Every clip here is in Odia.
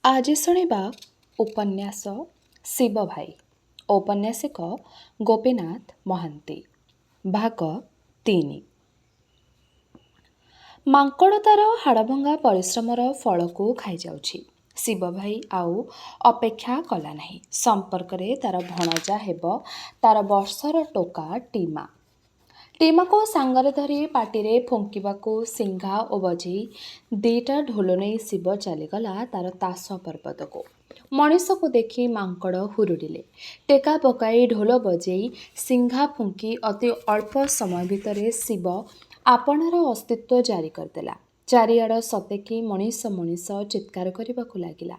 ଆଜି ଶୁଣିବା ଉପନ୍ୟାସ ଶିବ ଭାଇ। ଔପନ୍ୟାସିକ ଗୋପୀନାଥ ମହାନ୍ତି। ଭାଗ 3। ମାଙ୍କଡ଼ ତାର ହାଡ଼ଭଙ୍ଗା ପରିଶ୍ରମର ଫଳକୁ ଖାଇଯାଉଛି। ଶିବ ଭାଇ ଆଉ ଅପେକ୍ଷା କଲା ନାହିଁ। ସମ୍ପର୍କରେ ତାର ଭଣଜା ହେବ ତାର ବର୍ଷର ଟୋକା ଟିମା। ଟିମାକୁ ସାଙ୍ଗରେ ଧରି ପାଟିରେ ଫୁଙ୍କିବାକୁ ସିଂଘା ଓ ବଜେଇ ଦିଟା ଢୋଲ ନେଇ ଶିବ ଚାଲିଗଲା ତାର ତାସ ପର୍ବତକୁ। ମଣିଷକୁ ଦେଖି ମାଙ୍କଡ଼ ହୁରୁଡ଼ିଲେ। ଟେକା ପକାଇ ଢୋଲ ବଜେଇ ସିଂଘା ଫୁଙ୍କି ଅତି ଅଳ୍ପ ସମୟ ଭିତରେ ଶିବ ଆପଣାର ଅସ୍ତିତ୍ୱ ଜାରି କରିଦେଲା। ଚାରିଆଡ଼ ସତେକି ମଣିଷ ମଣିଷ ଚିତ୍କାର କରିବାକୁ ଲାଗିଲା।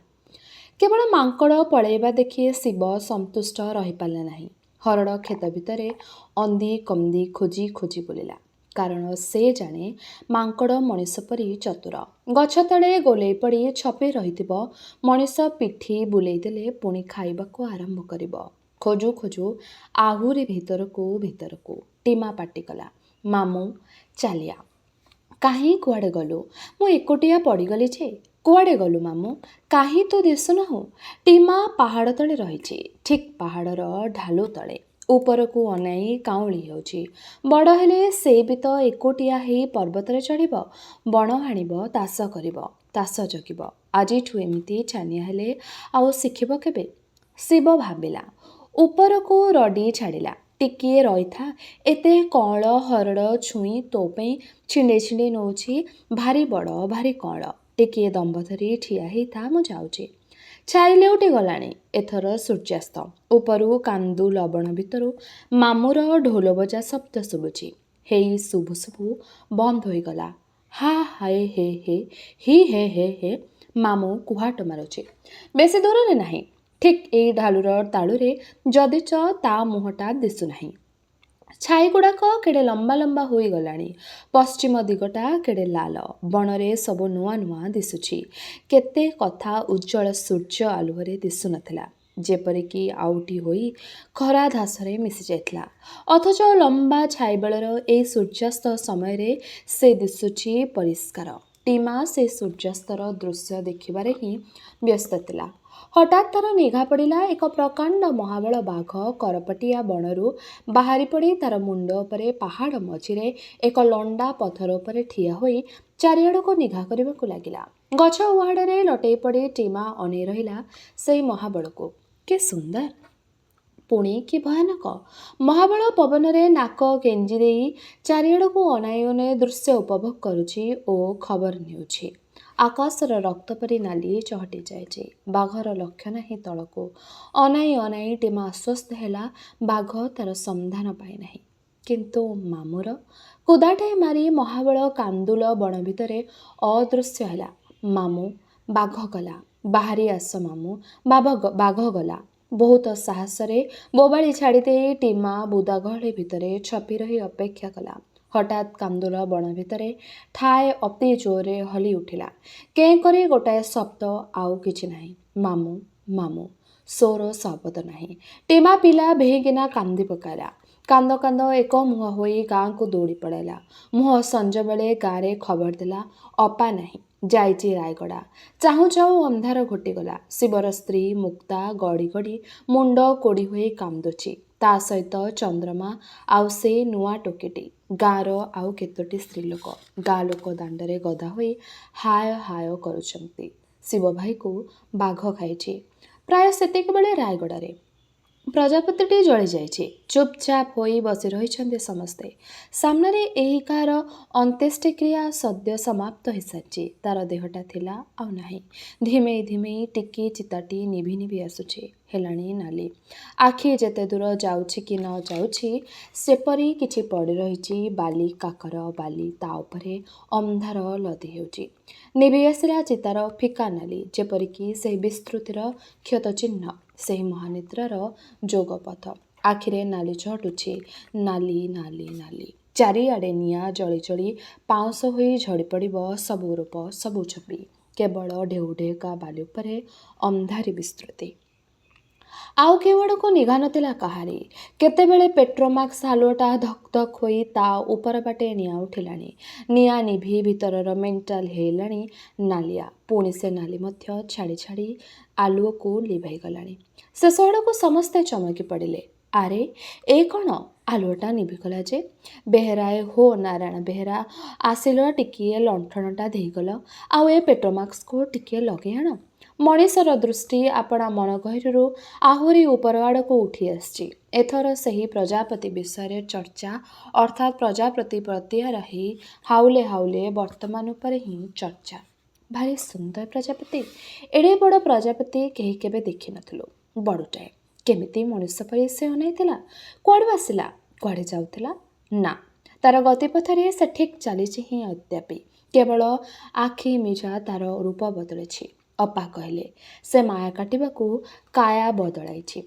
କେବଳ ମାଙ୍କଡ଼ ପଳେଇବା ଦେଖି ଶିବ ସନ୍ତୁଷ୍ଟ ରହିପାରିଲା ନାହିଁ। ହରଡ଼ କ୍ଷେତ ଭିତରେ ଅନ୍ଦି କନ୍ଦି ଖୋଜି ଖୋଜି ବୁଲିଲା। କାରଣ ସେ ଜାଣେ ମାଙ୍କଡ଼ ମଣିଷ ପରି ଚତୁର। ଗଛ ତଳେ ଗୋଲେଇ ପଡ଼ି ଛପି ରହିଥିବ ମଣିଷ ପିଠି ବୁଲେଇ ଦେଲେ ପୁଣି ଖାଇବାକୁ ଆରମ୍ଭ କରିବ। ଖୋଜୁ ଖୋଜୁ ଆହୁରି ଭିତରକୁ ଟିମା ପାଟି କଲା, ମାମୁଁ ଚାଲିଆ। କାହିଁ କୁଆଡ଼େ ଗଲୁ? ମୁଁ ଏକୁଟିଆ ପଡ଼ିଗଲି ଯେ। କୁଆଡ଼େ ଗଲୁ ମାମୁଁ? କାହିଁ ତୁ ଦିଶୁନାହୁଁ? ଟିମା ପାହାଡ଼ ତଳେ ରହିଛି। ଠିକ୍ ପାହାଡ଼ର ଢାଲୁ ତଳେ। ଉପରକୁ ଅନାଇ କାଉଁଳି ହେଉଛି। ବଡ଼ ହେଲେ ସେ ବି ତ ଏକୁଟିଆ ହେଇ ପର୍ବତରେ ଚଢ଼ିବ, ବଣ ହାଣିବ, ତାସ କରିବ, ତାସ ଜଗିବ। ଆଜିଠୁ ଏମିତି ଛାନିଆ ହେଲେ ଆଉ ଶିଖିବ କେବେ? ଶିବ ଭାବିଲା। ଉପରକୁ ରଡ଼ି ଛାଡ଼ିଲା। ଟିକିଏ ରହିଥା, ଏତେ କଅଁଳ ହରଡ଼ ଛୁଇଁ ତୋ ପାଇଁ ଛିଣ୍ଡେଇ ଛିଣ୍ଡେଇ ନେଉଛି, ଭାରି ବଡ଼ ଭାରି କଅଁଳ। ଟିକିଏ ଦମ୍ଭ ଧରି ଠିଆ ହେଇଥା, ମୁଁ ଯାଉଛି। ଛାଇ ଲେଉଟି ଗଲାଣି। ଏଥର ସୂର୍ଯ୍ୟାସ୍ତ। ଉପରୁ କାନ୍ଦୁ ଲବଣ ଭିତରୁ ମାମୁଁର ଢୋଲବଜା ଶବ୍ଦ ଶୁଭୁଛି। ହେଇ ଶୁଭୁ ଶୁଭୁ ବନ୍ଦ ହୋଇଗଲା। ହା ହାଏ ହେ ହେ, ହି ହେ ହେ ହେ। ମାମୁଁ କୁହାଟ ମାରୁଛି। ବେଶୀ ଦୂରରେ ନାହିଁ। ଠିକ୍ ଏଇ ଢାଲୁର ତାଳୁରେ, ଯଦିଚ ତା ମୁହଁଟା ଦିଶୁନାହିଁ। ଛାଇଗୁଡ଼ାକ କେଡ଼େ ଲମ୍ବା ଲମ୍ବା ହୋଇଗଲାଣି। ପଶ୍ଚିମ ଦିଗଟା କେଡ଼େ ଲାଲ। ବଣରେ ସବୁ ନୂଆ ନୂଆ ଦିଶୁଛି। କେତେ କଥା ଉଜ୍ଜ୍ୱଳ ସୂର୍ଯ୍ୟ ଆଲୁଅରେ ଦିଶୁନଥିଲା। ଯେପରିକି ଆଉଟି ହୋଇ ଖରା ଧାସରେ ମିଶି ଯାଇଥିଲା। ଅଥଚ ଲମ୍ବା ଛାଇବେଳର ଏଇ ସୂର୍ଯ୍ୟାସ୍ତ ସମୟରେ ସେ ଦିଶୁଛି ପରିଷ୍କାର। ଟିମା ସେ ସୂର୍ଯ୍ୟାସ୍ତର ଦୃଶ୍ୟ ଦେଖିବାରେ ହିଁ ବ୍ୟସ୍ତ ଥିଲା। ହଠାତ୍ ତାର ନିଘା ପଡ଼ିଲା ଏକ ପ୍ରକାଣ୍ଡ ମହାବଳ ବାଘ କରପଟିଆ ବଣରୁ ବାହାରି ପଡ଼ି ତାର ମୁଣ୍ଡ ଉପରେ ପାହାଡ଼ ମଝିରେ ଏକ ଲଣ୍ଡା ପଥର ଉପରେ ଠିଆ ହୋଇ ଚାରିଆଡ଼କୁ ନିଘା କରିବାକୁ ଲାଗିଲା। ଗଛ ଉହାଡ଼ରେ ଲଟେଇ ପଡ଼ି ଟିମା ଅନେଇ ରହିଲା ସେଇ ମହାବଳକୁ। କି ସୁନ୍ଦର! ପୁଣି କି ଭୟାନକ! ମହାବଳ ପବନରେ ନାକ ଗେଞ୍ଜି ଦେଇ ଚାରିଆଡ଼କୁ ଅନାଇ ଅନାଇ ଦୃଶ୍ୟ ଉପଭୋଗ କରୁଛି ଓ ଖବର ନେଉଛି। ଆକାଶର ରକ୍ତ ପରି ନାଲି ଚହଟି ଯାଇଛି। ବାଘର ଲକ୍ଷ୍ୟ ନାହିଁ ତଳକୁ। ଅନାଇ ଅନାଇ ଟିମା ଆଶ୍ୱସ୍ତ ହେଲା ବାଘ ତାର ସନ୍ଧାନ ପାଇନାହିଁ। କିନ୍ତୁ ମାମୁଁର? କୁଦାଟାଏ ମାରି ମହାବଳ କାନ୍ଦୁଲ ବଣ ଭିତରେ ଅଦୃଶ୍ୟ ହେଲା। ମାମୁଁ, ବାଘ ଗଲା। ବାହାରି ଆସ ମାମୁଁ, ବାଘ ଗଲା। ବହୁତ ସାହସରେ ବୋବାଳି ଛାଡ଼ିଦେଇ ଟିମା ବୁଦାଗହଳି ଭିତରେ ଛପି ରହି ଅପେକ୍ଷା କଲା। ହଠାତ୍ କାନ୍ଦୁଲ ବଣ ଭିତରେ ଠାଏ ଅତି ଜୋରରେ ହଲି ଉଠିଲା। କେଁ କରି ଗୋଟାଏ ଶବ୍ଦ, ଆଉ କିଛି ନାହିଁ। ମାମୁଁ, ମାମୁଁ। ସ୍ୱର ଶବ୍ଦ ନାହିଁ। ଟିମା ପିଲା ଭେଇକିନା କାନ୍ଦି ପକାଇଲା। କାନ୍ଦ କାନ୍ଦ ଏକ ମୁହଁ ହୋଇ ଗାଁକୁ ଦୌଡ଼ି ପଳାଇଲା। ମୁହଁ ସଞ୍ଜବେଳେ ଗାଁରେ ଖବର ଦେଲା, ଅପା ନାହିଁ, ଯାଇଛି ରାୟଗଡ଼ା। ଚାହୁଁ ଚାହୁଁ ଅନ୍ଧାର ଘୋଟିଗଲା। ଶିବର ସ୍ତ୍ରୀ ମୁକ୍ତା ଗଡ଼ି ଗଡ଼ି ମୁଣ୍ଡ କୋଡ଼ି ହୋଇ କାନ୍ଦୁଛି। ତା ସହିତ ଚନ୍ଦ୍ରମା ଆଉ ସେ ନୂଆ ଟୋକିଟି। ଗାଁର ଆଉ କେତୋଟି ସ୍ତ୍ରୀଲୋକ। ଗାଁ ଲୋକ ଦାଣ୍ଡରେ ଗଦା ହୋଇ ହାୟ ହାୟ କରୁଛନ୍ତି। ଶିବ ଭାଇକୁ ବାଘ ଖାଇଛି। ପ୍ରାୟ ସେତିକିବେଳେ ରାୟଗଡ଼ାରେ ପ୍ରଜାପତିଟି ଜଳିଯାଇଛି। ଚୁପଚାପ ହୋଇ ବସି ରହିଛନ୍ତି ସମସ୍ତେ। ସାମ୍ନାରେ ଏହି କାହାର ଅନ୍त्यେଷ୍ଟିକ୍ରିୟା ସଦ୍ୟ ସମାପ୍ତ ହୋଇସାରିଛି। ତାର ଦେହଟା ଥିଲା ଆଉ ନାହିଁ। ଧିମେଇ ଧିମେଇ ଟିକି ଚିତାଟି ନିଭି ନିଭି ଆସୁଛି। ହେଲାଣି ନାଲି। ଆଖି ଯେତେ ଦୂର ଯାଉଛି କି ନ ଯାଉଛି ସେପରି କିଛି ପଡ଼ି ରହିଛି ବାଲି କାକର ବାଲି। ତା ଉପରେ ଅନ୍ଧାର ଲଦି ହେଉଛି। ନିଭି ଆସିଲା ଚିତାର ଫିକା ନାଲି। ଯେପରିକି ସେହି ବିସ୍ତୃତିର କ୍ଷତ ଚିହ୍ନ, ସେହି ମହାନିଦ୍ରାର ଯୋଗପଥ। ଆଖିରେ ନାଲି ଝଟୁଛି। ନାଲି ନାଲି ନାଲି। ଚାରିଆଡ଼େ ନିଆଁ ଜଳି ଜଳି ପାଉଁଶ ହୋଇ ଝଡ଼ି ପଡ଼ିବ ସବୁ ରୂପ, ସବୁ ଛବି। କେବଳ ଢେଉ ଢେଉକା ବାଲି ଉପରେ ଅନ୍ଧାରି ବିସ୍ତୃତି। ଆଉ କେଉଁଆଡ଼କୁ ନିଘା ନଥିଲା କାହାରି। କେତେବେଳେ ପେଟ୍ରୋମାକ୍ସ ଆଲୁଅଟା ଧକ୍ ଧକ୍ ହୋଇ ତା ଉପର ବାଟେ ନିଆଁ ଉଠିଲାଣି। ନିଆଁ ନିଭି ଭିତରର ମେଣ୍ଟାଲ ହେଲାଣି ନାଲିଆ। ପୁଣି ସେ ନାଲି ମଧ୍ୟ ଛାଡ଼ି ଛାଡ଼ି ଆଲୁଅକୁ ଲିଭାଇ ଗଲାଣି। ଶେଷ ଆଡ଼କୁ ସମସ୍ତେ ଚମକି ପଡ଼ିଲେ। ଆରେ ଏ କ'ଣ? ଆଲୁଅଟା ନିଭିଗଲା ଯେ। ବେହେରାଏ ହୋ ନାରାୟଣ ବେହେରା, ଆସିଲ ଟିକିଏ ଲଣ୍ଠନଟା ଦେଇଗଲ, ଆଉ ଏ ପେଟ୍ରୋମାକ୍ସକୁ ଟିକିଏ ଲଗେଇ ଆଣ। ମଣିଷର ଦୃଷ୍ଟି ଆପଣା ମନ ଗହୀରରୁ ଆହୁରି ଉପର ଆଡ଼କୁ ଉଠି ଆସିଛି। ଏଥର ସେହି ପ୍ରଜାପତି ବିଷୟରେ ଚର୍ଚ୍ଚା, ଅର୍ଥାତ୍ ପ୍ରଜାପତି ପ୍ରତି ରହି ହାଉଲେ ହାଉଲେ ବର୍ତ୍ତମାନ ଉପରେ ହିଁ ଚର୍ଚ୍ଚା। ଭାରି ସୁନ୍ଦର ପ୍ରଜାପତି। ଏଡ଼େ ବଡ଼ ପ୍ରଜାପତି କେହି କେବେ ଦେଖିନଥିଲୁ। ବଡ଼ଟାଏ। କେମିତି ମଣିଷ ପରି ସେ ଅନାଇଥିଲା। କୁଆଡ଼ୁ ଆସିଲା? କୁଆଡ଼େ ଯାଉଥିଲା? ନା, ତାର ଗତିପଥରେ ସେ ଠିକ୍ ଚାଲିଛି ହିଁ ଅଦ୍ୟାପି। କେବଳ ଆଖି ମିଜା ତାର ରୂପ ବଦଳିଛି। ଅପା କହିଲେ, ସେ ମାୟା କାଟିବାକୁ କାୟା ବଦଳାଇଛି।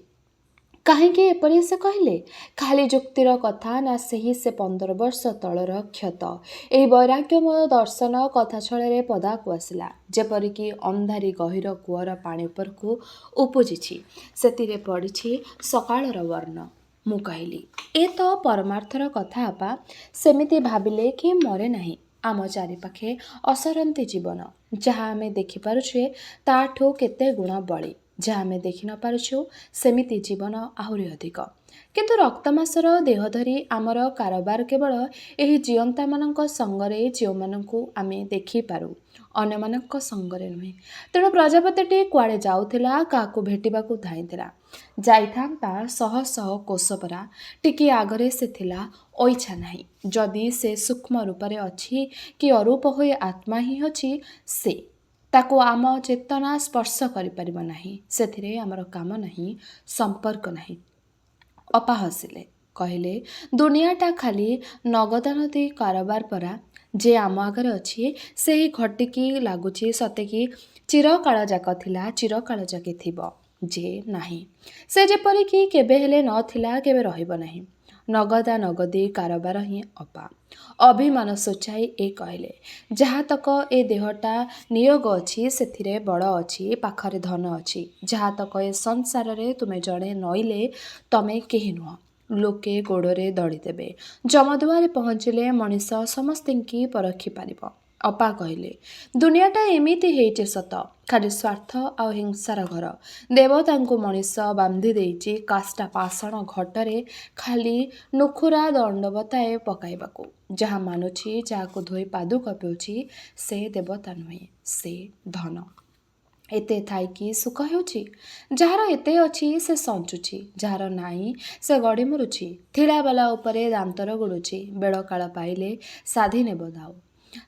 କାହିଁକି ଏପରି ସେ କହିଲେ? ଖାଲି ଯୁକ୍ତିର କଥା ନା ସେହି ସେ 15 ବର୍ଷ ତଳର କ୍ଷତ? ଏହି ବୈରାଗ୍ୟମୟ ଦର୍ଶନ କଥା ଛଳରେ ପଦାକୁ ଆସିଲା। ଯେପରିକି ଅନ୍ଧାରି ଗହୀର କୂଅର ପାଣି ଉପରକୁ ଉପୁଜିଛି। ସେଥିରେ ପଡ଼ିଛି ସକାଳର ବର୍ଣ୍ଣ। ମୁଁ କହିଲି, ଏ ତ ପରମାର୍ଥର କଥା ଆପା। ସେମିତି ଭାବିଲେ କିଏ ମରେ ନାହିଁ। ଆମ ଚାରିପାଖେ ଅସରନ୍ତି ଜୀବନ। ଯାହା ଆମେ ଦେଖିପାରୁଛେ ତାଠୁ କେତେ ଗୁଣ ବଳି। ଯାହା ଆମେ ଦେଖି ନ ପାରୁଛୁ ସେମିତି ଜୀବନ ଆହୁରି ଅଧିକ। କିନ୍ତୁ ରକ୍ତମାଂସର ଦେହ ଧରି ଆମର କାରବାର କେବଳ ଏହି ଜୀଅନ୍ତାମାନଙ୍କ ସଙ୍ଗରେ, ଯେଉଁମାନଙ୍କୁ ଆମେ ଦେଖିପାରୁ, ଅନ୍ୟମାନଙ୍କ ସଙ୍ଗରେ ନୁହେଁ। ତେଣୁ ପ୍ରଜାପତିଟି କୁଆଡ଼େ ଯାଉଥିଲା, କାହାକୁ ଭେଟିବାକୁ ଧାଇଁଥିଲା। ଯାଇଥାନ୍ତା ଶହ ଶହ କୋଶ ପରା। ଟିକିଏ ଆଗରେ ସେ ଥିଲା, ଅଇଛା ନାହିଁ। ଯଦି ସେ ସୂକ୍ଷ୍ମ ରୂପରେ ଅଛି କି ଅରୂପ ହୋଇ ଆତ୍ମା ହିଁ ଅଛି, ସେ ତାକୁ ଆମ ଚେତନା ସ୍ପର୍ଶ କରିପାରିବ ନାହିଁ। ସେଥିରେ ଆମର କାମ ନାହିଁ, ସମ୍ପର୍କ ନାହିଁ। ଅପା ହସିଲେ। କହିଲେ, ଦୁନିଆଟା ଖାଲି ନଗଦାନଦୀ କାରବାର ପରା। ଯେ ଆମ ଆଗରେ ଅଛି ସେହି ଘଟିକି ଲାଗୁଛି ସତେକି ଚିରକାଳ ଯାକ ଥିଲା, ଚିରକାଳ ଯାକେ ଥିବ। ଯେ ନାହିଁ, ସେ ଯେପରିକି କେବେ ହେଲେ ନଥିଲା, କେବେ ରହିବ ନାହିଁ। ନଗଦା ନଗଦୀ କାରବାର ହିଁ ଅପା। ଅଭିମାନ ସୂଚାଇ ଏ କହିଲେ, ଯାହାତକ ଏ ଦେହଟା ନିୟୋଗ ଅଛି, ସେଥିରେ ବଳ ଅଛି, ପାଖରେ ଧନ ଅଛି। ଯାହାତକ ଏ ସଂସାରରେ ତୁମେ ଜଣେ ନଇଲେ ତମେ କେହି ନୁହଁ। ଲୋକେ ଗୋଡ଼ରେ ଦଳିଦେବେ। ଯମଦୁଆରେ ପହଞ୍ଚିଲେ ମଣିଷ ସମସ୍ତିଙ୍କି ପରଖି ପାରିବ। ଅପା କହିଲେ, ଦୁନିଆଟା ଏମିତି ହେଇଛି ସତ, ଖାଲି ସ୍ୱାର୍ଥ ଆଉ ହିଂସାର ଘର। ଦେବତାଙ୍କୁ ମଣିଷ ବାନ୍ଧି ଦେଇଛି କାଷ୍ଠା ପାଷାଣ ଘଟରେ ଖାଲି ନୁଖୁରା ଦଣ୍ଡବତାଏ ପକାଇବାକୁ। ଯାହା ମାନୁଛି, ଯାହାକୁ ଧୋଇ ପାଦୁକ ପିଉଛି, ସେ ଦେବତା ନୁହେଁ, ସେ ଧନ। ଏତେ ଥାଇକି ସୁଖ ହେଉଛି? ଯାହାର ଏତେ ଅଛି ସେ ସଞ୍ଚୁଛି, ଯାହାର ନାହିଁ ସେ ଗଡ଼ି ମରୁଛି। ଥିଳାବାଲା ଉପରେ ଦାନ୍ତର ଗୁଡ଼ୁଛି। ବେଳକାଳ ପାଇଲେ ସାଧି ନେବ ଦାଉ।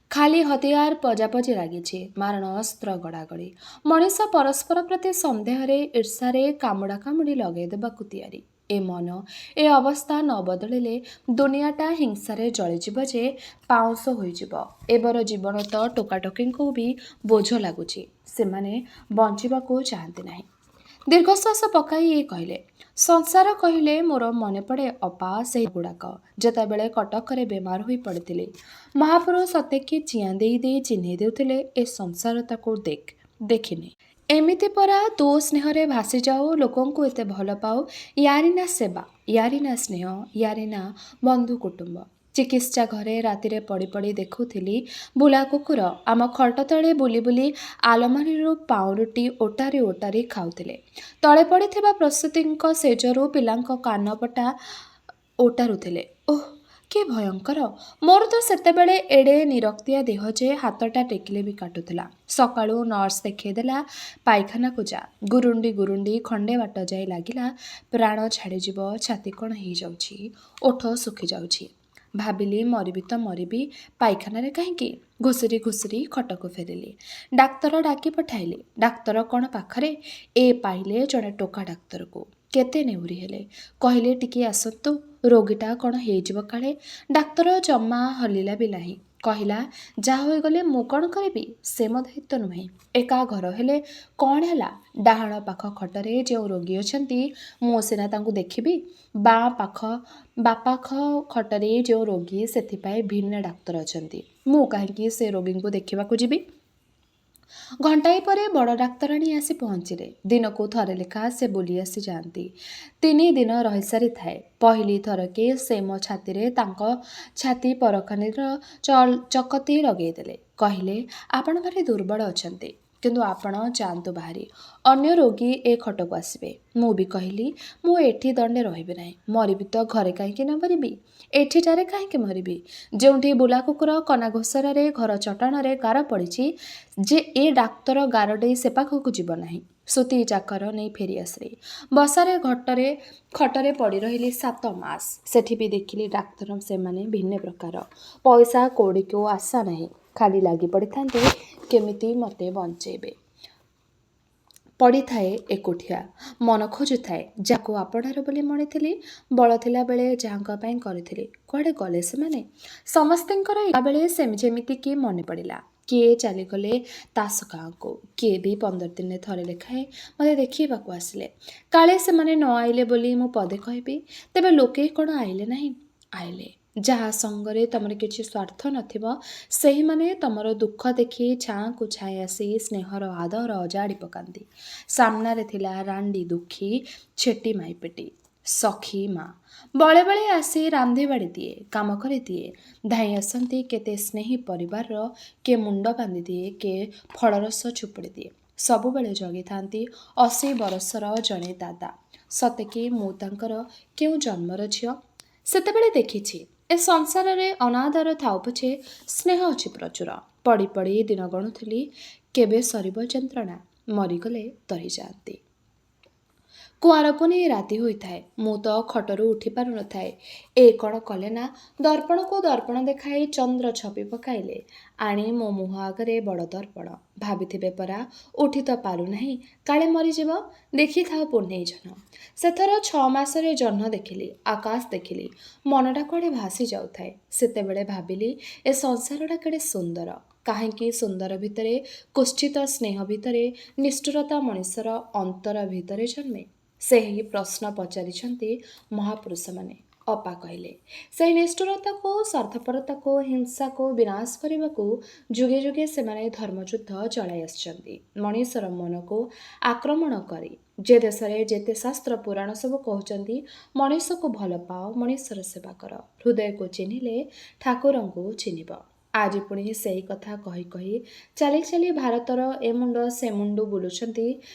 ଖାଲି ହତିଆର ପଜାପଜି ଲାଗିଛି, ମାରଣ ଅସ୍ତ୍ର ଗଡ଼ାଗଡ଼ି। ମଣିଷ ପରସ୍ପର ପ୍ରତି ସନ୍ଦେହରେ, ଈର୍ଷାରେ କାମୁଡ଼ା କାମୁଡ଼ି ଲଗାଇ ଦେବାକୁ ତିଆରି। ଏ ମନ, ଏ ଅବସ୍ଥା ନ ବଦଳିଲେ ଦୁନିଆଟା ହିଂସାରେ ଜଳିଯିବ ଯେ ପାଉଁଶ ହୋଇଯିବ। ଏବର ଜୀବନ ତ ଟୋକାଟୋକିଙ୍କୁ ବି ବୋଝ ଲାଗୁଛି। ସେମାନେ ବଞ୍ଚିବାକୁ ଚାହାନ୍ତି ନାହିଁ। ଦୀର୍ଘଶ୍ୱାସ ପକାଇ ଏ କହିଲେ, ସଂସାର କହିଲେ ମୋର ମନେ ପଡ଼େ ଅପା ସେହି ଗୁଡ଼ାକ। ଯେତେବେଳେ କଟକରେ ବେମାର ହୋଇ ପଡ଼ିଥିଲି, ମହାପୁରୁଷ ସତେକି ଚିଆଁ ଦେଇ ଦେଇ ଚିହ୍ନେଇ ଦେଉଥିଲେ, ଏ ସଂସାର ତାକୁ ଦେଖିନି। ଏମିତି ପରା ତୁ ସ୍ନେହରେ ଭାସିଯାଉ, ଲୋକଙ୍କୁ ଏତେ ଭଲ ପାଉ। ୟାରି ନା ସେବା, ୟାରି ନା ସ୍ନେହ, ୟାରି ନା ବନ୍ଧୁ କୁଟୁମ୍ବ। ଚିକିତ୍ସା ଘରେ ରାତିରେ ପଡ଼ି ପଡ଼ି ଦେଖୁଥିଲି ବୁଲା କୁକୁର ଆମ ଖଟ ତଳେ ବୁଲି ବୁଲି ଆଲମାରିରୁ ପାଉଁରୁଟି ଓଟାରି ଓଟାରି ଖାଉଥିଲେ। ତଳେ ପଡ଼ିଥିବା ପ୍ରସୂତିଙ୍କ ଶେଯରୁ ପିଲାଙ୍କ କାନପଟା ଓଟାରୁଥିଲେ। ଓଃ, କି ଭୟଙ୍କର! ମୋର ତ ସେତେବେଳେ ଏଡ଼େ ନିରକ୍ତିଆ ଦେହ ଯେ ହାତଟା ଟେକିଲେ ବି କାଟୁଥିଲା। ସକାଳୁ ନର୍ସ ଦେଖେଇ ଦେଲା, ପାଇଖାନାକୁ ଯା। ଗୁରୁଣ୍ଡି ଗୁରୁଣ୍ଡି ଖଣ୍ଡେ ବାଟ ଯାଇ ଲାଗିଲା ପ୍ରାଣ ଛାଡ଼ିଯିବ, ଛାତି କ'ଣ ହେଇଯାଉଛି, ଓଠ ଶୁଖିଯାଉଛି। ଭାବିଲି ମରିବି ତ ମରିବି, ପାଇଖାନାରେ କାହିଁକି? ଘୁଷୁରି ଘୁଷୁରି ଖଟକୁ ଫେରିଲି। ଡାକ୍ତର ଡାକି ପଠାଇଲି। ଡାକ୍ତର କ'ଣ ପାଖରେ? ଏ ପାଇଲେ ଜଣେ ଟୋକା ଡାକ୍ତରକୁ। କେତେ ନେହୁରି ହେଲେ। କହିଲେ, ଟିକିଏ ଆସନ୍ତୁ, ରୋଗୀଟା କ'ଣ ହେଇଯିବ କାଳେ। ଡାକ୍ତର ଜମା ହଲିଲା ବି ନାହିଁ। କହିଲା, ଯାହା ହୋଇଗଲେ ମୁଁ କ'ଣ କରିବି? ସେ ମୋ ଦାୟିତ୍ୱ ନୁହେଁ। ଏକା ଘର ହେଲେ କ'ଣ ହେଲା? ଡାହାଣ ପାଖ ଖଟରେ ଯେଉଁ ରୋଗୀ ଅଛନ୍ତି, ମୁଁ ସିନା ତାଙ୍କୁ ଦେଖିବି। ବାଁ ପାଖ ଖଟରେ ଯେଉଁ ରୋଗୀ, ସେଥିପାଇଁ ଭିନ୍ନ ଡାକ୍ତର ଅଛନ୍ତି। ମୁଁ କାହିଁକି ସେ ରୋଗୀଙ୍କୁ ଦେଖିବାକୁ ଯିବି? ଘଣ୍ଟାଏ ପରେ ବଡ଼ ଡାକ୍ତରାଣୀ ଆସି ପହଞ୍ଚିଲେ। ଦିନକୁ ଥରେ ଲେଖା ସେ ବୁଲି ଆସି ଯାଆନ୍ତି। 3 ଦିନ ରହିସାରିଥାଏ। ପହିଲି ଥରକେ ସେ ମୋ ଛାତିରେ ତାଙ୍କ ଛାତି ପରଖାନିର ଚକତି ଲଗେଇଦେଲେ। କହିଲେ, ଆପଣ ଭାରି ଦୁର୍ବଳ ଅଛନ୍ତି, କିନ୍ତୁ ଆପଣ ଯାଆନ୍ତୁ ବାହାରି। ଅନ୍ୟ ରୋଗୀ ଏ ଖଟକୁ ଆସିବେ। ମୁଁ ବି କହିଲି, ମୁଁ ଏଠି ଦଣ୍ଡେ ରହିବି ନାହିଁ। ମରିବି ତ ଘରେ କାହିଁକି ନ ମରିବି? ଏଠିଟାରେ କାହିଁକି ମରିବି? ଯେଉଁଠି ବୁଲା କୁକୁର କନା ଘୋଷରାରେ ଘର ଚଟାଣରେ ଗାର ପଡ଼ିଛି, ଯେ ଏ ଡାକ୍ତର ଗାର ଡେଇ ସେ ପାଖକୁ ଯିବ ନାହିଁ। ସୂତି ଚାକର ନେଇ ଫେରି ଆସିଲି। ବସାରେ ଖଟରେ ପଡ଼ି ରହିଲି 7 ମାସ। ସେଠି ବି ଦେଖିଲି ଡାକ୍ତର ସେମାନେ ଭିନ୍ନ ପ୍ରକାର। ପଇସା କଉଡ଼ିକୁ ଆଶା ନାହିଁ। ଖାଲି ଲାଗି ପଡ଼ିଥାନ୍ତି କେମିତି ମୋତେ ବଞ୍ଚେଇବେ। ପଡ଼ିଥାଏ ଏକୁଟିଆ। ମନ ଖୋଜୁଥାଏ ଯାହାକୁ ଆପଣାର ବୋଲି ମଣିଥିଲି। ବଳ ଥିଲା ବେଳେ ଯାହାଙ୍କ ପାଇଁ କରିଥିଲି, କୁଆଡ଼େ ଗଲେ ସେମାନେ? ସମସ୍ତଙ୍କର ଏକାବେଳେ ଯେମିତି କି ମନେ ପଡ଼ିଲା। କିଏ ଚାଲିଗଲେ ତାସ ଗାଁକୁ, କିଏ ବି 15 ଦିନରେ ଥରେ ଲେଖାଏଁ ମୋତେ ଦେଖିବାକୁ ଆସିଲେ। କାଳେ ସେମାନେ ନ ଆଇଲେ ବୋଲି ମୁଁ ପଦେ କହିବି। ତେବେ ଲୋକେ କ'ଣ ଆଇଲେ ନାହିଁ? ଆଇଲେ। ଯାହା ସଙ୍ଗରେ ତମର କିଛି ସ୍ୱାର୍ଥ ନଥିବ, ସେହିମାନେ ତମର ଦୁଃଖ ଦେଖି ଛାଁକୁ ଛାଏଁ ଆସି ସ୍ନେହର ଆଦର ଅଜାଡ଼ି ପକାନ୍ତି। ସାମ୍ନାରେ ଥିଲା ରାଣ୍ଡି ଦୁଃଖୀ ଛେଟି ମାଇପେଟି ସଖୀ ମା। ବଳେ ବଳେ ଆସି ରାନ୍ଧି ବାଡ଼ି ଦିଏ, କାମ କରିଦିଏ। ଧାଇଁ ଆସନ୍ତି କେତେ ସ୍ନେହୀ ପରିବାରର, କିଏ ମୁଣ୍ଡ ବାନ୍ଧିଦିଏ, କିଏ ଫଳରସ ଚୁପୁଡ଼ି ଦିଏ। ସବୁବେଳେ ଜଗିଥାନ୍ତି 80 ବରଷର ଜଣେ ଦାଦା। ସତେକି ମୁଁ ତାଙ୍କର କେଉଁ ଜନ୍ମର ଝିଅ? ସେତେବେଳେ ଦେଖିଛି ଏ ସଂସାରରେ ଅନାଦର ଥାଉ ପଛେ ସ୍ନେହ ଅଛି ପ୍ରଚୁର। ପଡ଼ି ପଡ଼ି ଦିନ ଗଣୁଥିଲି, କେବେ ସରିବ ଯନ୍ତ୍ରଣା? ମରିଗଲେ ତରିଯାଆନ୍ତି। କୁଆଁର ପୁନେଇ ରାତି ହୋଇଥାଏ। ମୁଁ ତ ଖଟରୁ ଉଠି ପାରୁନଥାଏ। ଏ କ'ଣ କଲେ ନା, ଦର୍ପଣକୁ ଦର୍ପଣ ଦେଖାଇ ଚନ୍ଦ୍ର ଛପି ପକାଇଲେ ଆଣି ମୋ ମୁହଁ ଆଗରେ। ବଡ଼ ଦର୍ପଣ। ଭାବିଥିବେ ପରା, ଉଠି ତ ପାରୁନାହିଁ, କାଳେ ମରିଯିବ। ଦେଖିଥାଅ ପୁନେଇ ଜହ୍ନ। ସେଥର 6 ମାସରେ ଜହ୍ନ ଦେଖିଲି, ଆକାଶ ଦେଖିଲି। ମନଟା କୁଆଡ଼େ ଭାସି ଯାଉଥାଏ। ସେତେବେଳେ ଭାବିଲି, ଏ ସଂସାରଟା କେଡ଼େ ସୁନ୍ଦର। କାହିଁକି ସୁନ୍ଦର ଭିତରେ, କୁତ୍ସିତ ସ୍ନେହ ଭିତରେ, ନିଷ୍ଠୁରତା ମଣିଷର ଅନ୍ତର ଭିତରେ ଜନ୍ମେ? ସେହି ପ୍ରଶ୍ନ ପଚାରିଛନ୍ତି ମହାପୁରୁଷମାନେ। ଅପା କହିଲେ, ସେହି ନିଷ୍ଠୁରତାକୁ, ସ୍ୱାର୍ଥପରତାକୁ, ହିଂସାକୁ ବିନାଶ କରିବାକୁ ଯୁଗେ ଯୁଗେ ସେମାନେ ଧର୍ମଯୁଦ୍ଧ ଚଳାଇ ଆସିଛନ୍ତି। ମଣିଷର ମନକୁ ଆକ୍ରମଣ କରି। ଯେ ଦେଶରେ ଯେତେ ଶାସ୍ତ୍ର ପୁରାଣ ସବୁ କହୁଛନ୍ତି, ମଣିଷକୁ ଭଲ ପାଅ, ମଣିଷର ସେବା କର, ହୃଦୟକୁ ଚିହ୍ନିଲେ ଠାକୁରଙ୍କୁ ଚିହ୍ନିବ। ଆଜି ପୁଣି ସେହି କଥା କହି କହି ଚାଲି ଚାଲି ଭାରତର ଏ ମୁଣ୍ଡ ସେ ମୁଣ୍ଡୁ ବୁଲୁଛନ୍ତି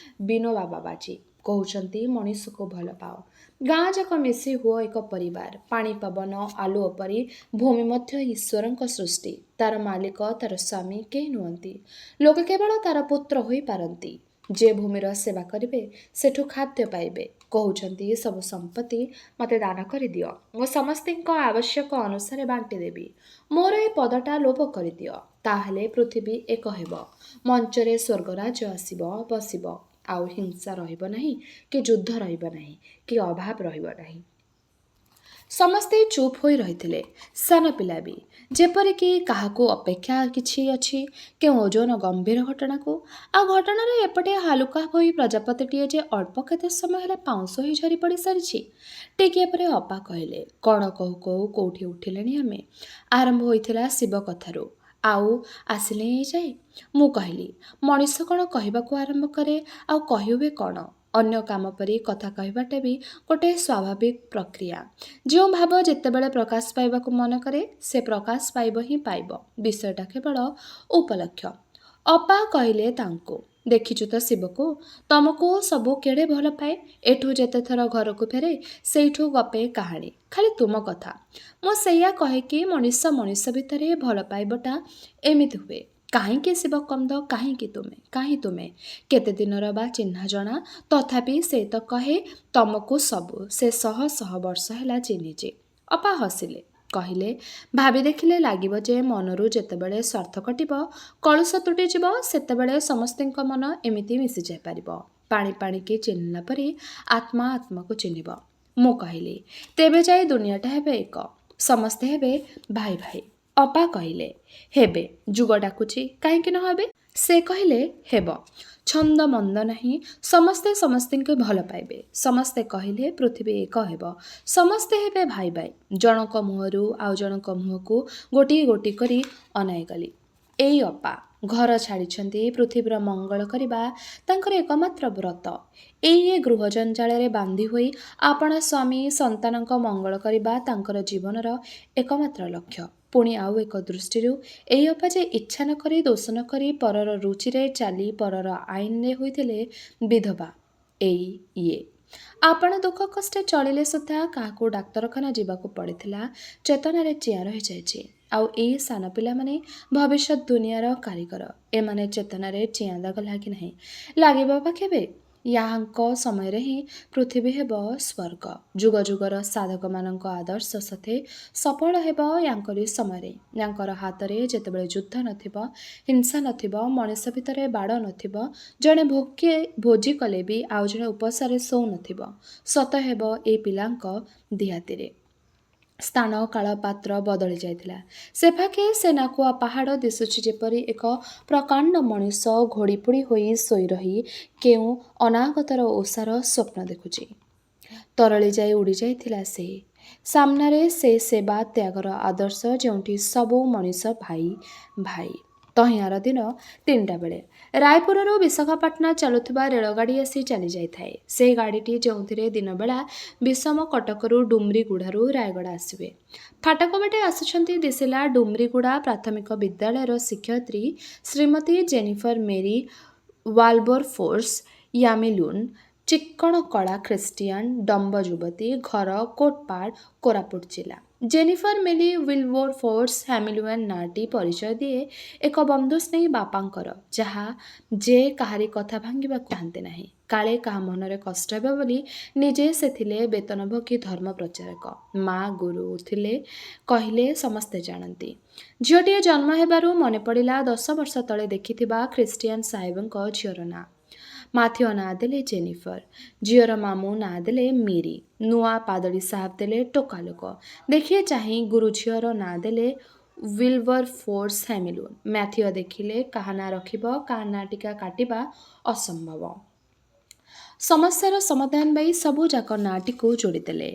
ବିନୋବା ବାବାଜୀ। କହୁଛନ୍ତି ମଣିଷକୁ ଭଲ ପାଅ। ଗାଁ ଯାକ ମିଶି ହୁଅ ଏକ ପରିବାର। ପାଣି ପବନ ଆଲୁଅ ପରି ଭୂମି ମଧ୍ୟ ଈଶ୍ୱରଙ୍କ ସୃଷ୍ଟି। ତାର ମାଲିକ, ତାର ସ୍ୱାମୀ କେହି ନୁହନ୍ତି। ଲୋକେ କେବଳ ତାର ପୁତ୍ର ହୋଇପାରନ୍ତି। ଯେ ଭୂମିର ସେବା କରିବେ, ସେଠୁ ଖାଦ୍ୟ ପାଇବେ। କହୁଛନ୍ତି ସବୁ ସମ୍ପତ୍ତି ମୋତେ ଦାନ କରିଦିଅ, ମୁଁ ସମସ୍ତଙ୍କ ଆବଶ୍ୟକ ଅନୁସାରେ ବାଣ୍ଟି ଦେବି। ମୋର ଏ ପଦଟା ଲୋପ କରିଦିଅ, ତାହେଲେ ପୃଥିବୀ ଏକ ହେବ। ମଞ୍ଚରେ ସ୍ୱର୍ଗରାଜ ଆସିବ, ବସିବ। ଆଉ ହିଂସା ରହିବ ନାହିଁ, କି ଯୁଦ୍ଧ ରହିବ ନାହିଁ, କି ଅଭାବ ରହିବ ନାହିଁ। ସମସ୍ତେ ଚୁପ୍ ହୋଇ ରହିଥିଲେ, ସାନ ପିଲା ବି। ଯେପରିକି କାହାକୁ ଅପେକ୍ଷା କିଛି ଅଛି କେଉଁ ଓଜନ ଗମ୍ଭୀର ଘଟଣାକୁ। ଆଉ ଘଟଣାର ଏପଟେ ହାଲୁକା ହୋଇ ପ୍ରଜାପତିଟିଏ ଯେ ଅଳ୍ପ କେତେ ସମୟ ହେଲା ପାଉଁଶ ହୋଇ ଝରି ପଡ଼ି ସାରିଛି। ଟିକିଏ ପରେ ଅପା କହିଲେ, କ'ଣ କହୁ କହୁ କୋଉଠି ଉଠିଲେଣି ଆମେ। ଆରମ୍ଭ ହୋଇଥିଲା ଶିବ କଥାରୁ, ଆଉ ଆସିଲେ ଏ ଯାଏ। ମୁଁ କହିଲି, ମଣିଷ କ'ଣ କହିବାକୁ ଆରମ୍ଭ କରେ, ଆଉ କହିହୁଏ କ'ଣ? ଅନ୍ୟ କାମ ପରି କଥା କହିବାଟା ବି ଗୋଟିଏ ସ୍ୱାଭାବିକ ପ୍ରକ୍ରିୟା। ଯେଉଁ ଭାବ ଯେତେବେଳେ ପ୍ରକାଶ ପାଇବାକୁ ମନ କରେ, ସେ ପ୍ରକାଶ ପାଇବ ହିଁ ପାଇବ। ବିଷୟଟା କେବଳ ଉପଲକ୍ଷ। ଅପା କହିଲେ ତାଙ୍କୁ, ଦେଖିଛୁ ତ ଶିବକୁ, ତମକୁ ସବୁ କେଡ଼େ ଭଲ ପାଏ। ଏଠୁ ଯେତେଥର ଘରକୁ ଫେରେ, ସେଇଠୁ ଗପେ କାହାଣୀ, ଖାଲି ତୁମ କଥା। ମୁଁ ସେଇଆ କହେକି ମଣିଷ ମଣିଷ ଭିତରେ ଭଲ ପାଇବଟା ଏମିତି ହୁଏ। କାହିଁକି ଶିବକନ୍ଦ, କାହିଁକି ତୁମେ, କାହିଁ ତୁମେ? କେତେ ଦିନର ବା ଚିହ୍ନା ଜଣା, ତଥାପି ସେ ତ କହେ ତମକୁ ସବୁ ସେ ଶହ ଶହ ବର୍ଷ ହେଲା ଚିହ୍ନିଛି। ଅପା ହସିଲେ। କହିଲେ, ଭାବି ଦେଖିଲେ ଲାଗିବ ଯେ ମନରୁ ଯେତେବେଳେ ସ୍ୱାର୍ଥ କଟିବ, କଳୁଷ ତୁଟିଯିବ, ସେତେବେଳେ ସମସ୍ତଙ୍କ ମନ ଏମିତି ମିଶିଯାଇପାରିବ। ପାଣି ପାଣିକି ଚିହ୍ନିଲା ପରି ଆତ୍ମା ଆତ୍ମାକୁ ଚିହ୍ନିବ। ମୁଁ କହିଲି, ତେବେ ଯାଇ ଦୁନିଆଟା ହେବ ଏକ, ସମସ୍ତେ ହେବେ ଭାଇ ଭାଇ। ଅପା କହିଲେ, ହେବେ, ଯୁଗ ଡାକୁଛି, କାହିଁକି ନ ହେବେ? ସେ କହିଲେ, ହେବ। ଛନ୍ଦ ମନ୍ଦ ନାହିଁ, ସମସ୍ତେ ସମସ୍ତଙ୍କୁ ଭଲ ପାଇବେ। ସମସ୍ତେ କହିଲେ ପୃଥିବୀ ଏକ ହେବ। ସମସ୍ତେ ହେବେ ଭାଇ ଭାଇ। ଜଣଙ୍କ ମୁହଁରୁ ଆଉ ଜଣଙ୍କ ମୁହଁକୁ ଗୋଟିଏ ଗୋଟି କରି ଅନାଇଗଲି। ଏଇ ଅପା ଘର ଛାଡ଼ିଛନ୍ତି, ପୃଥିବୀର ମଙ୍ଗଳ କରିବା ତାଙ୍କର ଏକମାତ୍ର ବ୍ରତ। ଏଇ ଗୃହ ଜଞ୍ଜାଳରେ ବାନ୍ଧି ହୋଇ ଆପଣା ସ୍ୱାମୀ ସନ୍ତାନଙ୍କ ମଙ୍ଗଳ କରିବା ତାଙ୍କର ଜୀବନର ଏକମାତ୍ର ଲକ୍ଷ୍ୟ। ପୁଣି ଆଉ ଏକ ଦୃଷ୍ଟିରୁ ଏଇ ଅପା ଯେ ଇଚ୍ଛା ନ କରି ଦୋଷ ନ କରି ପରର ରୁଚିରେ ଚାଲି ପରର ଆଇନରେ ହୋଇଥିଲେ ବିଧବା। ଇଏ ଆପଣ ଦୁଃଖ କଷ୍ଟେ ଚଳିଲେ ସୁଦ୍ଧା କାହାକୁ ଡାକ୍ତରଖାନା ଯିବାକୁ ପଡ଼ିଥିଲା ଚେତନାରେ ଚିଆଁ ରହିଯାଇଛି। ଆଉ ଏଇ ସାନ ପିଲାମାନେ ଭବିଷ୍ୟତ ଦୁନିଆର କାରିଗର। ଏମାନେ ଚେତନାରେ ଚିଆଁ ଦାଗ ଲାଗି ନାହିଁ, ଲାଗିବ ବା କେବେ? ୟାଙ୍କ ସମୟରେ ହିଁ ପୃଥିବୀ ହେବ ସ୍ୱର୍ଗ। ଯୁଗ ଯୁଗର ସାଧକମାନଙ୍କ ଆଦର୍ଶ ସତେ ସଫଳ ହେବ ୟାଙ୍କରି ସମୟରେ। ୟାଙ୍କର ହାତରେ ଯେତେବେଳେ ଯୁଦ୍ଧ ନଥିବ, ହିଂସା ନଥିବ, ମଣିଷ ଭିତରେ ବାଡ଼ ନଥିବ, ଜଣେ ଭୋଜି କଲେ ବି ଆଉ ଜଣେ ଉପାସରେ ଶୋଉନଥିବ, ସତ ହେବ ଏ ପିଲାଙ୍କ ଦିହାତିରେ। ସ୍ଥାନ କାଳ ପାତ୍ର ବଦଳି ଯାଇଥିଲା। ସେପାଖେ ସେ ନାକୁଆ ପାହାଡ଼ ଦିଶୁଛି ଯେପରି ଏକ ପ୍ରକାଣ୍ଡ ମଣିଷ ଘୋଡ଼ିପୋଡ଼ି ହୋଇ ଶୋଇ ରହି କେଉଁ ଅନାଗତର ଓଷାର ସ୍ୱପ୍ନ ଦେଖୁଛି। ତରଳି ଯାଇ ଉଡ଼ିଯାଇଥିଲା ସେ। ସାମ୍ନାରେ ସେ ସେବା ତ୍ୟାଗର ଆଦର୍ଶ ଯେଉଁଠି ସବୁ ମଣିଷ ଭାଇ ଭାଇ। ତହିଁଆର ଦିନ 3ଟା ବେଳେ ରାୟପୁରରୁ ବିଶାଖାପାଟଣା ଚାଲୁଥିବା ରେଳଗାଡ଼ି ଆସି ଚାଲିଯାଇଥାଏ। ସେହି ଗାଡ଼ିଟି ଯେଉଁଥିରେ ଦିନବେଳା ବିଷମ କଟକରୁ ଡୁମରିଗୁଡ଼ାରୁ ରାୟଗଡ଼ା ଆସିବେ। ଫାଟକ ବାଟେ ଆସୁଛନ୍ତି ଦିଶିଲା ଡୁମରିଗୁଡ଼ା ପ୍ରାଥମିକ ବିଦ୍ୟାଳୟର ଶିକ୍ଷୟିତ୍ରୀ ଶ୍ରୀମତୀ ଜେନିଫର ମେରୀ ୱାଲବରଫୋର୍ସ ୟାମିଲୁନ୍। ଚିକ୍କଣ କଳା ଖ୍ରୀଷ୍ଟିଆନ ଡମ୍ବ ଯୁବତୀ, ଘର କୋଟପାଡ଼, କୋରାପୁଟ ଜିଲ୍ଲା। ଜେନିଫର ମେରୀ ୱିଲବରଫୋର୍ସ ହ୍ୟାମିଲୁନ୍ ନାଁଟି ପରିଚୟ ଦିଏ ଏକ ବନ୍ଧୁ ସ୍ନେହୀ ବାପାଙ୍କର, ଯାହା ଯେ କାହାରି କଥା ଭାଙ୍ଗିବାକୁ ଚାହାନ୍ତି ନାହିଁ। କାଳେ କାହା ମନରେ କଷ୍ଟ ହେବ ବୋଲି ନିଜେ ସେ ଥିଲେ ବେତନଭୋଗୀ ଧର୍ମ ପ୍ରଚାରକ। ମା ଗୁରୁ ଥିଲେ କହିଲେ ସମସ୍ତେ ଜାଣନ୍ତି। ଝିଅଟିଏ ଜନ୍ମ ହେବାରୁ ମନେ ପଡ଼ିଲା 10 ବର୍ଷ ତଳେ ଦେଖିଥିବା ଖ୍ରୀଷ୍ଟିଆନ ସାହେବଙ୍କ ଝିଅର ନାଁ। ମାଥିଅ ନାଁ ଦେଲେ ଜେନିଫର, ଝିଅର ମାମୁଁ ନାଁ ଦେଲେ ମେରୀ, ନୂଆ ପାଦଳୀ ସାହେବ ଦେଲେ ଟୋକା ଲୋକ। ଦେଖିଏ ଚାହିଁ ଗୁରୁ ଝିଅର ନାଁ ଦେଲେ ୱିଲବରଫୋର୍ସ ହ୍ୟାମିଲୁନ୍। ମାଥିଅ ଦେଖିଲେ କାହା ନାଁ ରଖିବ, କାହା ନାଁ ଟିକା କାଟିବା ଅସମ୍ଭବ। ସମସ୍ୟାର ସମାଧାନ ପାଇ ସବୁଯାକ ନାଁଟିକୁ ଯୋଡ଼ିଦେଲେ।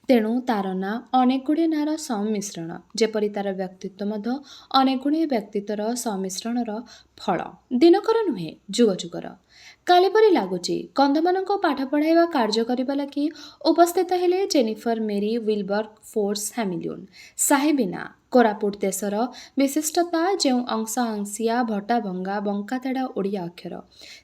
ତେଣୁ ତାର ନାଁ ଅନେକଗୁଡ଼ିଏ ନାଁର ସମ୍ମିଶ୍ରଣ, ଯେପରି ତାର ବ୍ୟକ୍ତିତ୍ୱ ମଧ୍ୟ ଅନେକଗୁଡ଼ିଏ ବ୍ୟକ୍ତିତ୍ୱର ସମ୍ମିଶ୍ରଣର ଫଳ। ଦିନକର ନୁହେଁ, ଯୁଗ ଯୁଗର। କାଲି ପରି ଲାଗୁଛି। କନ୍ଧମାନଙ୍କୁ ପାଠ ପଢ଼ାଇବା କାର୍ଯ୍ୟ କରିବା ଲାଗି ଉପସ୍ଥିତ ହେଲେ ଜେନିଫର ମେରୀ ୱିଲବରଫୋର୍ସ ହ୍ୟାମିଲୁନ୍। ସାହେବୀ ନାଁ। କୋରାପୁଟ ଦେଶର ବିଶିଷ୍ଟତା। ଯେଉଁ ଅଂଶାଂଶିଆ ଭଟାଭଙ୍ଗା ବଙ୍କାତେଢ଼ା ଓଡ଼ିଆ ଅକ୍ଷର,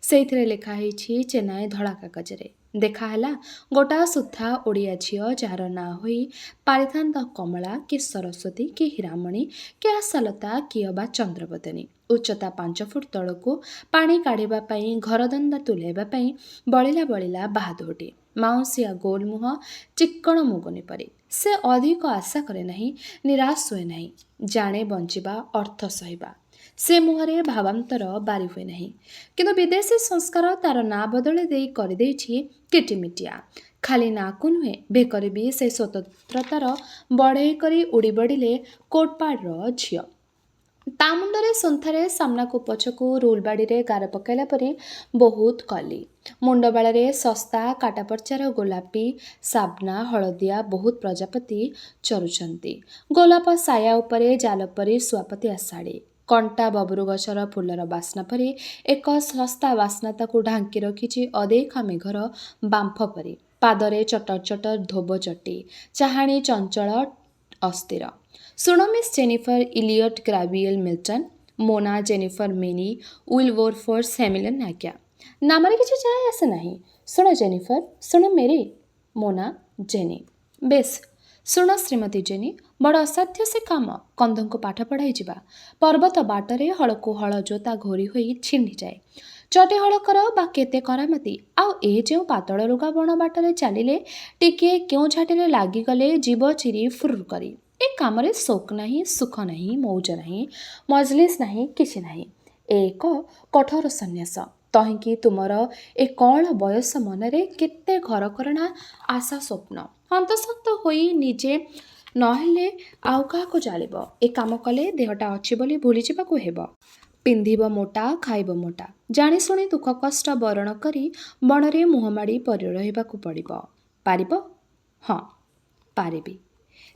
ସେଇଥିରେ ଲେଖା ହେଇଛି ଚେନାଏ ଧଳା କାଗଜରେ। ଦେଖା ହେଲା ଗୋଟା ସୁଦ୍ଧା ଓଡ଼ିଆ ଝିଅ, ଯାହାର ନାଁ ହୋଇ ପାରିଥାନ୍ତା କମଳା କି ସରସ୍ୱତୀ କି ହୀରାମଣି କି ଆଶାଲତା କି ଅବା ଚନ୍ଦ୍ରବଦନୀ। ଉଚ୍ଚତା 5 ଫୁଟ ତଳକୁ ପାଣି କାଢ଼ିବା ପାଇଁ, ଘରଧନ୍ଦା ତୁଲାଇବା ପାଇଁ ବଳିଲା ବଳିଲା ବାହାଦୁରଟି। ମାଉଁସିଆ ଗୋଲ ମୁହଁ, ଚିକ୍କଣ ମୁଗୁନି ପରି। ସେ ଅଧିକ ଆଶା କରେ ନାହିଁ, ନିରାଶ ହୁଏ ନାହିଁ। ଜାଣେ ବଞ୍ଚିବା ଅର୍ଥ ସହିବା। ସେ ମୁହଁରେ ଭାବାନ୍ତର ବାରି ହୁଏ ନାହିଁ। କିନ୍ତୁ ବିଦେଶୀ ସଂସ୍କାର ତାର ନାଁ ବଦଳି ଦେଇ କରିଦେଇଛି କିଟିମିଟିଆ। ଖାଲି ନାଁକୁ ନୁହେଁ, ବେକରେ ବି ସେ ସ୍ୱତନ୍ତ୍ରତାର ବଢ଼େଇ କରି ଉଡ଼ି ବଢ଼ିଲେ କୋଟପାଡ଼ର ଝିଅ। ତା ମୁଣ୍ଡରେ ସନ୍ଥାରେ ସାମ୍ନାକୁ ପଛକୁ ରୁଲବାଡ଼ିରେ ଗାର ପକାଇଲା ପରି ବହୁତ କଲି। ମୁଣ୍ଡବାଳରେ ଶସ୍ତା କାଟାପର୍ଚ୍ଚାର ଗୋଲାପୀ, ସାବନା, ହଳଦିଆ ବହୁତ ପ୍ରଜାପତି ଚରୁଛନ୍ତି। ଗୋଲାପ ସାୟା ଉପରେ ଜାଲ ପରି ଶୁଆପତିଆ ଶାଢ଼ୀ। କଣ୍ଟା ବବରୁ ଗଛର ଫୁଲର ବାସ୍ନା ପରି ଏକ ଶସ୍ତା ବାସ୍ନା ତାକୁ ଢାଙ୍କି ରଖିଛି ଅଦେଖା ମେଘର ବାମ୍ଫ ପରି। ପାଦରେ ଚଟର ଚଟର ଧୋବ ଚଟି। ଚାହାଣୀ ଚଞ୍ଚଳ ଅସ୍ଥିର। ଶୁଣ ମିସ୍ ଜେନିଫର ଇଲିୟଟ ଗ୍ରାବିଏଲ ମିଲ୍ଟନ, ମୋ ନାଁ ଜେନିଫର ମେରୀ ୱିଲବରଫୋର୍ସ ହ୍ୟାମିଲନ୍ ଆଜ୍ଞା। ନାମରେ କିଛି ଯାଏ ଆସେ ନାହିଁ। ଶୁଣ ଜେନିଫର, ଶୁଣ ମେରୀ, ମୋ ନାଁ ଜେନି। ବେଶ୍, ଶୁଣ ଶ୍ରୀମତୀ ଜେନି, ବଡ଼ ଅସାଧ୍ୟ ସେ କାମ। କନ୍ଧଙ୍କୁ ପାଠ ପଢ଼ାଇ ଯିବା। ପର୍ବତ ବାଟରେ ହଳକୁ ହଳ ଜୋତା ଘୋରି ହୋଇ ଛିଣ୍ଡିଯାଏ। ଚଟି ହଳ କର ବା କେତେ କରାମତି। ଆଉ ଏ ଯେଉଁ ପାତଳ ଲୁଗା ବଣ ବାଟରେ ଚାଲିଲେ ଟିକିଏ କେଉଁ ଝାଟିରେ ଲାଗିଗଲେ ଯିବ ଚିରି ଫୁର କରି। ଏ କାମରେ ସୌକ ନାହିଁ, ସୁଖ ନାହିଁ, ମଉଜ ନାହିଁ, ମଜଲିସ ନାହିଁ, କିଛି ନାହିଁ। ଏ ଏକ କଠୋର ସନ୍ନ୍ୟାସ। ତହିଁକି ତୁମର ଏ କଅଁଳ ବୟସ ମନରେ କେତେ ଘରକରଣା ଆଶା ସ୍ୱପ୍ନ। ହନ୍ତସନ୍ତ ହୋଇ ନିଜେ ନହେଲେ ଆଉ କାହାକୁ ଜାଳିବ। ଏ କାମ କଲେ ଦେହଟା ଅଛି ବୋଲି ଭୁଲିଯିବାକୁ ହେବ। ପିନ୍ଧିବ ମୋଟା, ଖାଇବ ମୋଟା। ଜାଣିଶୁଣି ଦୁଃଖ କଷ୍ଟ ବରଣ କରି ବଣରେ ମୁହଁମାଡ଼ି ପଡ଼ି ରହିବାକୁ ପଡ଼ିବ। ପାରିବ? ହଁ, ପାରିବି।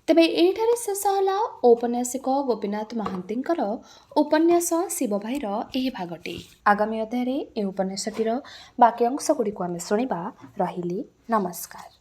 ତେବେ ଏଇଠାରେ ଶେଷ ହେଲା ଔପନ୍ୟାସିକ ଗୋପୀନାଥ ମହାନ୍ତିଙ୍କର ଉପନ୍ୟାସ ଶିବ ଭାଇର ଏହି ଭାଗଟି। ଆଗାମୀ ଅଧ୍ୟାୟରେ ଏହି ଉପନ୍ୟାସଟିର ବାକି ଅଂଶ ଗୁଡ଼ିକୁ ଆମେ ଶୁଣିବା। ରହିଲି, ନମସ୍କାର।